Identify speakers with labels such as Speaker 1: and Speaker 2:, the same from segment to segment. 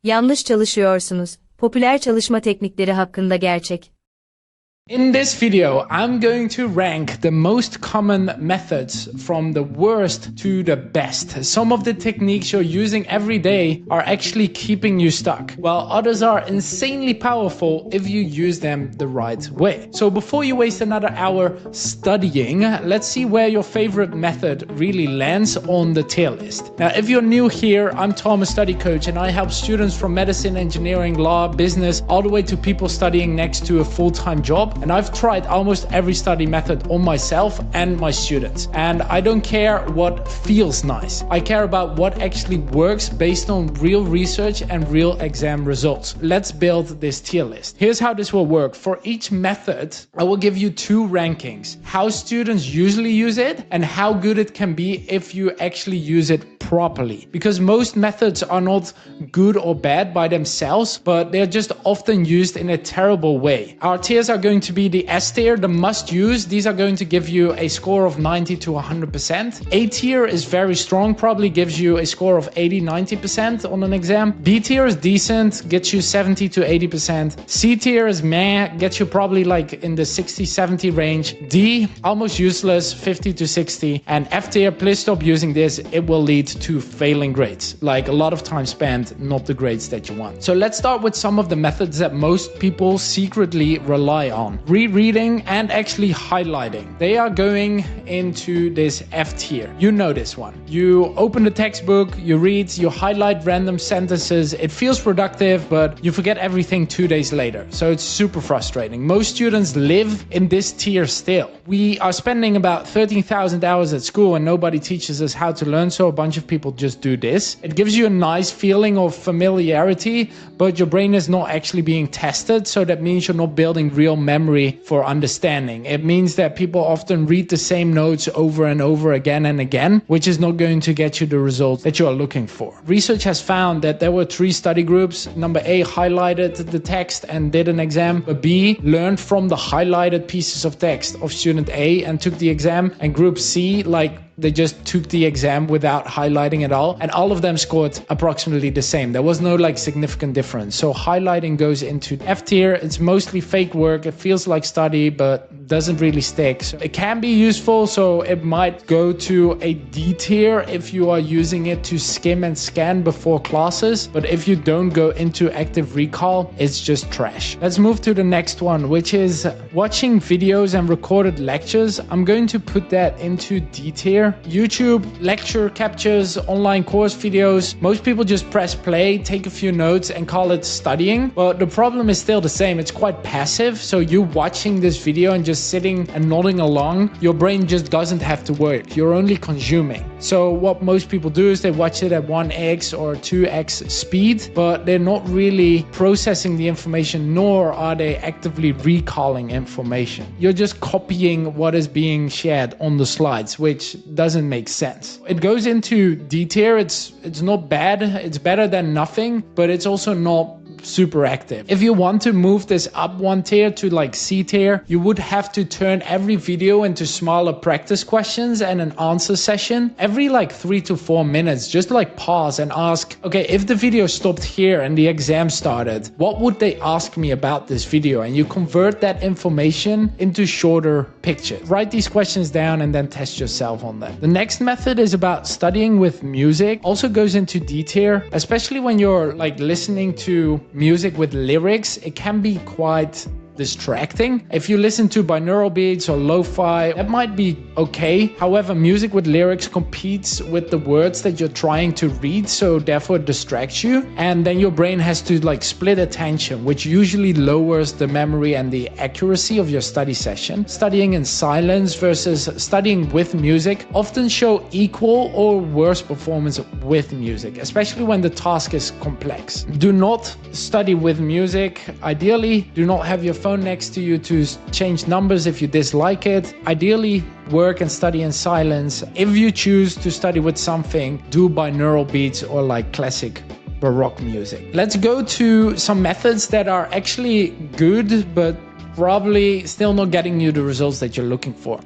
Speaker 1: Yanlış çalışıyorsunuz. Popüler çalışma teknikleri hakkında gerçek.
Speaker 2: In this video, I'm going to rank the most common methods from the worst to the best. Some of the techniques you're using every day are actually keeping you stuck, while others are insanely powerful if you use them the right way. So before you waste another hour studying, let's see where your favorite method really lands on the tier list. Now, if you're new here, I'm Tom, a study coach, and I help students from medicine, engineering, law, business, all the way to people studying next to a full-time job. And I've tried almost every study method on myself and my students. And I don't care what feels nice. I care about what actually works based on real research and real exam results. Let's build this tier list. Here's how this will work. For each method, I will give you two rankings: how students usually use it and how good it can be if you actually use it properly. Because most methods are not good or bad by themselves, but they're just often used in a terrible way. Our tiers are going to be the S tier, the must use. These are going to give you a score of 90 to 100%. A tier is very strong, probably gives you a score of 80-90% on an exam. B tier is decent, gets you 70 to 80%. C tier is meh, gets you probably like in the 60-70 range. D, almost useless, 50 to 60. And F tier, please stop using this. It will lead to failing grades, like a lot of time spent, not the grades that you want. So let's start with some of the methods that most people secretly rely on: rereading and actually highlighting. They are going into this F tier. You know this one. You open the textbook, you read, you highlight random sentences. It feels productive, but you forget everything 2 days later. So it's super frustrating. Most students live in this tier still. We are spending about 13,000 hours at school and nobody teaches us how to learn, so a bunch of people just do this. It gives you a nice feeling of familiarity, but your brain is not actually being tested, so that means you're not building real memory for understanding. It means that people often read the same notes over and over again and again, which is not going to get you the results that you are looking for. Research has found that there were 3 study groups. Number A highlighted the text and did an exam. B learned from the highlighted pieces of text of student A and took the exam. And group C, they just took the exam without highlighting at all, and all of them scored approximately the same. There was no significant difference. So highlighting goes into F tier. It's mostly fake work. It feels like study, but doesn't really stick. So it can be useful, so it might go to a D tier if you are using it to skim and scan before classes. But if you don't go into active recall, it's just trash. Let's move to the next one, which is watching videos and recorded lectures. I'm going to put that into D tier. YouTube lecture captures, online course videos. Most people just press play, take a few notes and call it studying. But the problem is still the same. It's quite passive. So you watching this video and just sitting and nodding along, your brain just doesn't have to work. You're only consuming. So what most people do is they watch it at 1x or 2x speed, but they're not really processing the information, nor are they actively recalling information. You're just copying what is being shared on the slides, which doesn't make sense. It goes into D tier. It's not bad. It's better than nothing, but it's also not super active. If you want to move this up 1 tier to C tier, you would have to turn every video into smaller practice questions and an answer session. Every 3 to 4 minutes, just pause and ask, okay, if the video stopped here and the exam started, what would they ask me about this video? And you convert that information into shorter pictures. Write these questions down and then test yourself on them. The next method is about studying with music. Also goes into D tier, especially when you're listening to music with lyrics. It can be quite distracting. If you listen to binaural beats or lo-fi, that might be okay. However, music with lyrics competes with the words that you're trying to read, so therefore it distracts you, and then your brain has to split attention, which usually lowers the memory and the accuracy of your study session. Studying in silence versus studying with music often show equal or worse performance with music, especially when the task is complex. Do not study with music. Ideally, do not have your phone next to you to change numbers if you dislike it. Ideally, work and study in silence. If you choose to study with something, do binaural beats or classic Baroque music. Let's go to some methods that are actually good, but probably still not getting you the results that you're looking for.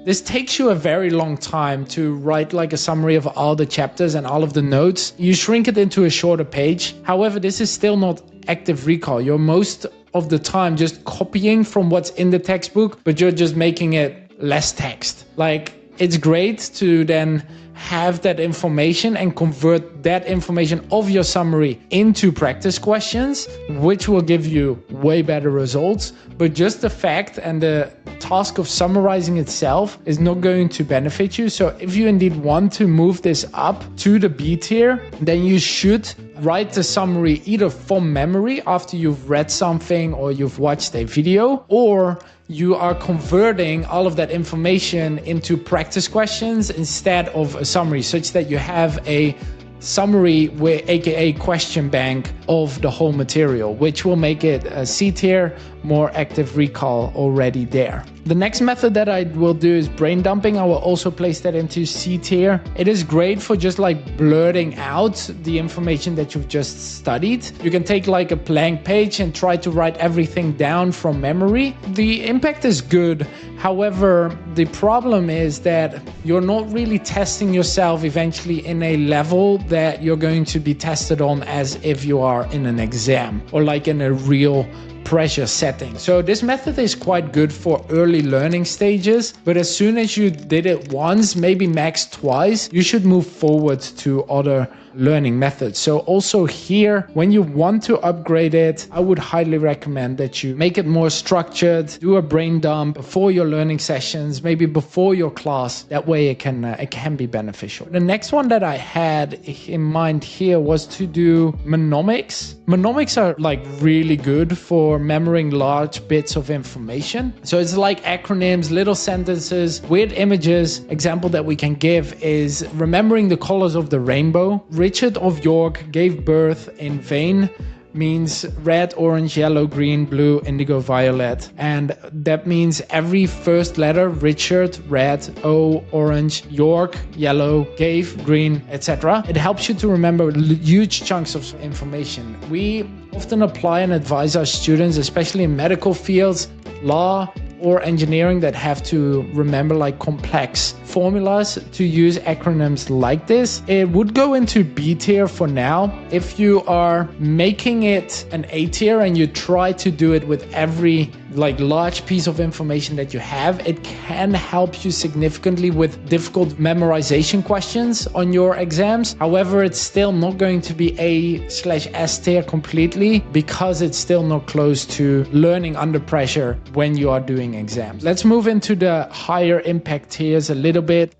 Speaker 2: This takes you a very long time to write like a summary of all the chapters and all of the notes. You shrink it into a shorter page. However, this is still not active recall. You're most of the time just copying from what's in the textbook, but you're just making it less text. Like, it's great to then have that information and convert that information of your summary into practice questions, which will give you way better results. But just the fact and the task of summarizing itself is not going to benefit you. So if you indeed want to move this up to the B tier, then you should write the summary either from memory after you've read something or you've watched a video, or you are converting all of that information into practice questions instead of a summary, such that you have a summary with aka question bank of the whole material, which will make it a C tier, more active recall already there. The next method that I will do is brain dumping. I will also place that into C tier. It is great for just like blurting out the information that you've just studied. You can take like a blank page and try to write everything down from memory. The impact is good. However, the problem is that you're not really testing yourself eventually in a level that you're going to be tested on as if you are in an exam or like in a real pressure setting. So this method is quite good for early learning stages, but as soon as you did it once, maybe max twice, you should move forward to other learning methods. So also here, when you want to upgrade it, I would highly recommend that you make it more structured, do a brain dump before your learning sessions, maybe before your class. That way it can be beneficial. The next one that I had in mind here was to do mnemonics. Mnemonics are like really good for remembering large bits of information. So it's like acronyms, little sentences, weird images. Example that we can give is remembering the colors of the rainbow. Richard of York gave birth in vain means red, orange, yellow, green, blue, indigo, violet. And that means every first letter, Richard, red, O, orange, York, yellow, gave, green, etc. It helps you to remember huge chunks of information. We often apply and advise our students, especially in medical fields, law, or engineering, that have to remember like complex formulas, to use acronyms like this. It would go into B tier for now. If you are making it an A tier and you try to do it with every like large piece of information that you have, it can help you significantly with difficult memorization questions on your exams. However, it's still not going to be A/S tier completely, because it's still not close to learning under pressure when you are doing exams. Let's move into the higher impact tiers a little bit.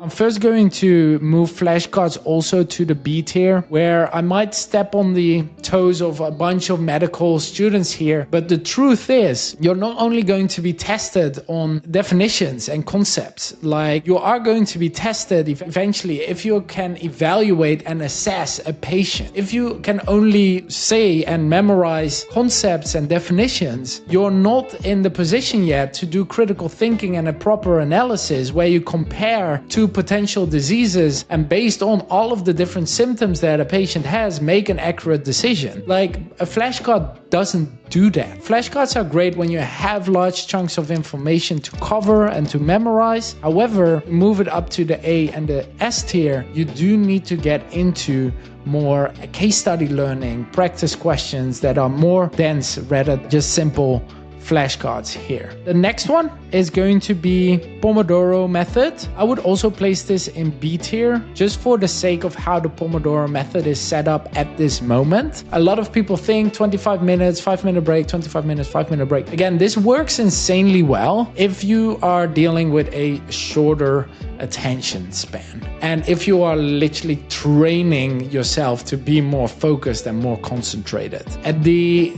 Speaker 2: I'm first going to move flashcards also to the B tier, where I might step on the toes of a bunch of medical students here. But the truth is, you're not only going to be tested on definitions and concepts, like you are going to be tested eventually if you can evaluate and assess a patient. If you can only say and memorize concepts and definitions, you're not in the position yet to do critical thinking and a proper analysis where you compare two potential diseases and based on all of the different symptoms that a patient has, make an accurate decision. Like a flashcard doesn't do that. Flashcards are great when you have large chunks of information to cover and to memorize. However, move it up to the A and the S tier, you do need to get into more case study learning, practice questions that are more dense rather than just simple flashcards here. The next one is going to be Pomodoro method. I would also place this in B tier just for the sake of how the Pomodoro method is set up at this moment. A lot of people think 25 minutes, 5-minute break, 25 minutes, 5-minute break. Again, this works insanely well if you are dealing with a shorter attention span. And if you are literally training yourself to be more focused and more concentrated. At the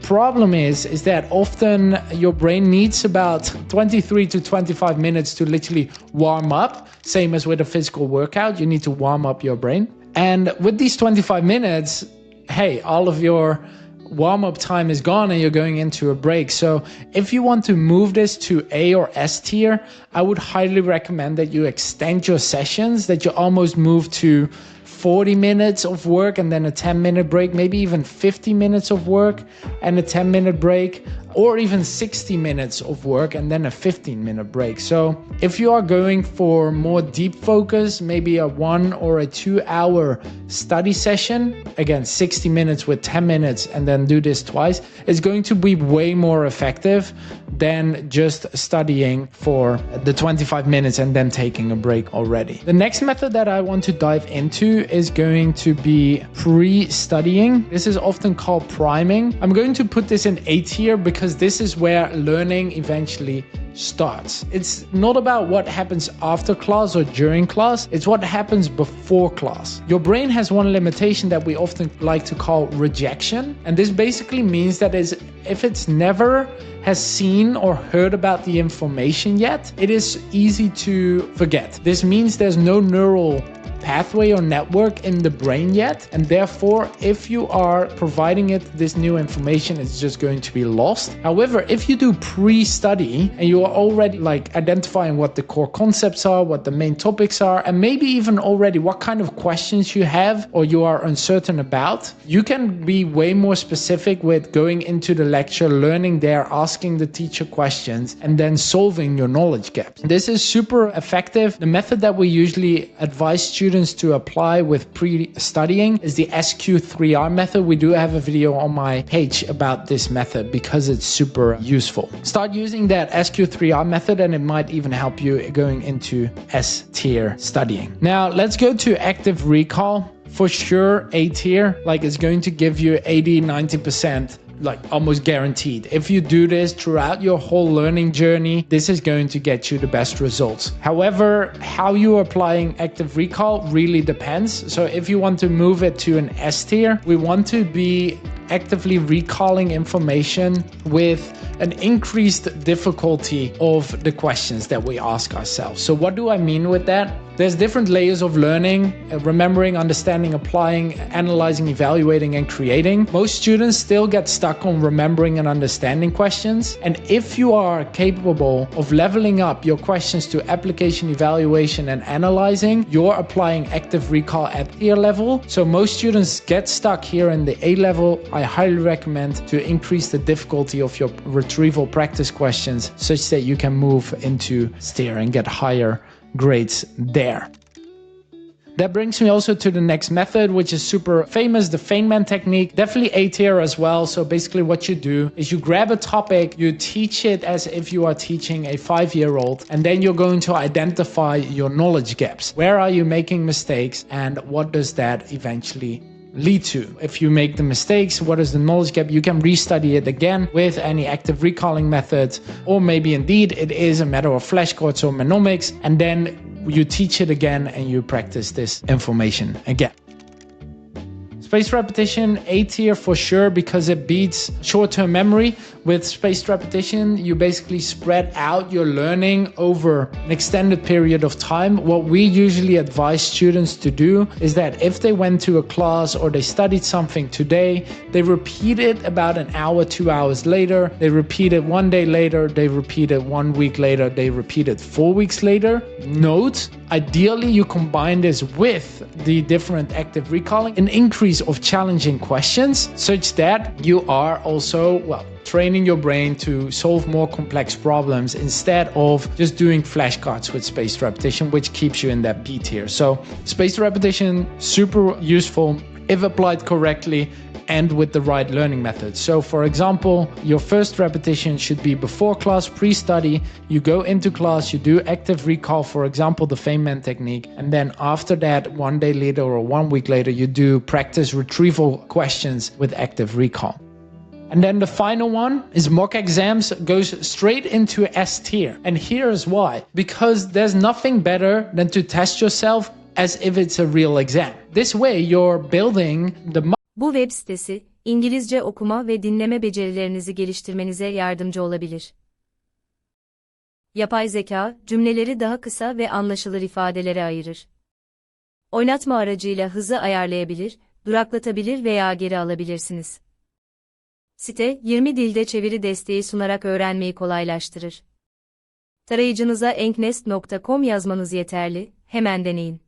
Speaker 2: problem is that often your brain needs about 23 to 25 minutes to literally warm up. Same as with a physical workout, you need to warm up your brain. And with these 25 minutes, hey, all of your warm-up time is gone and you're going into a break. So if you want to move this to A or S tier, I would highly recommend that you extend your sessions, that you almost move to 40 minutes of work and then a 10-minute break, maybe even 50 minutes of work and a 10-minute break. or even 60 minutes of work and then a 15-minute break. So if you are going for more deep focus, maybe a 1 or a 2 hour study session, again 60 minutes with 10 minutes and then do this twice, it's going to be way more effective than just studying for the 25 minutes and then taking a break already. The next method that I want to dive into is going to be pre-studying. This is often called priming. I'm going to put this in A tier because this is where learning eventually starts. It's not about what happens after class or during class, it's what happens before class. Your brain has one limitation that we often like to call rejection, and this basically means that if it's never has seen or heard about the information yet, it is easy to forget. This means there's no neural pathway or network in the brain yet, and therefore if you are providing it this new information, it's just going to be lost. However, if you do pre-study and you are already identifying what the core concepts are, what the main topics are, and maybe even already what kind of questions you have or you are uncertain about, you can be way more specific with going into the lecture, learning there, asking the teacher questions, and then solving your knowledge gaps. This is super effective. The method that we usually advise students to apply with pre-studying is the SQ3R method. We do have a video on my page about this method because it's super useful. Start using that SQ3R method and it might even help you going into S tier studying. Now let's go to active recall. For sure, A tier, it's going to give you 80-90%. Almost guaranteed. If you do this throughout your whole learning journey, this is going to get you the best results. However, how you are applying active recall really depends. So if you want to move it to an S tier, we want to be actively recalling information with an increased difficulty of the questions that we ask ourselves. So what do I mean with that? There's different layers of learning: remembering, understanding, applying, analyzing, evaluating, and creating. Most students still get stuck on remembering and understanding questions. And if you are capable of leveling up your questions to application, evaluation, and analyzing, you're applying active recall at tier level. So most students get stuck here in the A level. I highly recommend to increase the difficulty of your retrieval practice questions such that you can move into tier and get higher grades there. That brings me also to the next method, which is super famous, the Feynman technique. Definitely A tier as well. So basically what you do is you grab a topic, you teach it as if you are teaching a 5-year-old, and then you're going to identify your knowledge gaps. Where are you making mistakes and what does that eventually lead to? If you make the mistakes, what is the knowledge gap? You can restudy it again with any active recalling methods, or maybe indeed it is a matter of flashcards or mnemonics, and then you teach it again and you practice this information again. Spaced repetition, A tier for sure, because it beats short-term memory. With spaced repetition, you basically spread out your learning over an extended period of time. What we usually advise students to do is that if they went to a class or they studied something today, they repeat it about an hour, 2 hours later, they repeat it 1 day later, they repeat it 1 week later, they repeat it 4 weeks later. Note, ideally you combine this with the different active recalling, an increase of challenging questions, such that you are also, training your brain to solve more complex problems instead of just doing flashcards with spaced repetition, which keeps you in that B tier. So spaced repetition, super useful if applied correctly and with the right learning methods. So for example, your first repetition should be before class, pre-study. You go into class, you do active recall, for example, the Feynman technique. And then after that, 1 day later or 1 week later, you do practice retrieval questions with active recall. And then the final one is mock exams, goes straight into S tier. And here's why. Because there's nothing better than to test yourself as if it's a real exam. This way you're building the...
Speaker 1: Bu web sitesi, İngilizce okuma ve dinleme becerilerinizi geliştirmenize yardımcı olabilir. Yapay zeka, cümleleri daha kısa ve anlaşılır ifadelere ayırır. Oynatma aracıyla hızı ayarlayabilir, duraklatabilir veya geri alabilirsiniz. Site, 20 dilde çeviri desteği sunarak öğrenmeyi kolaylaştırır. Tarayıcınıza enknest.com yazmanız yeterli, hemen deneyin.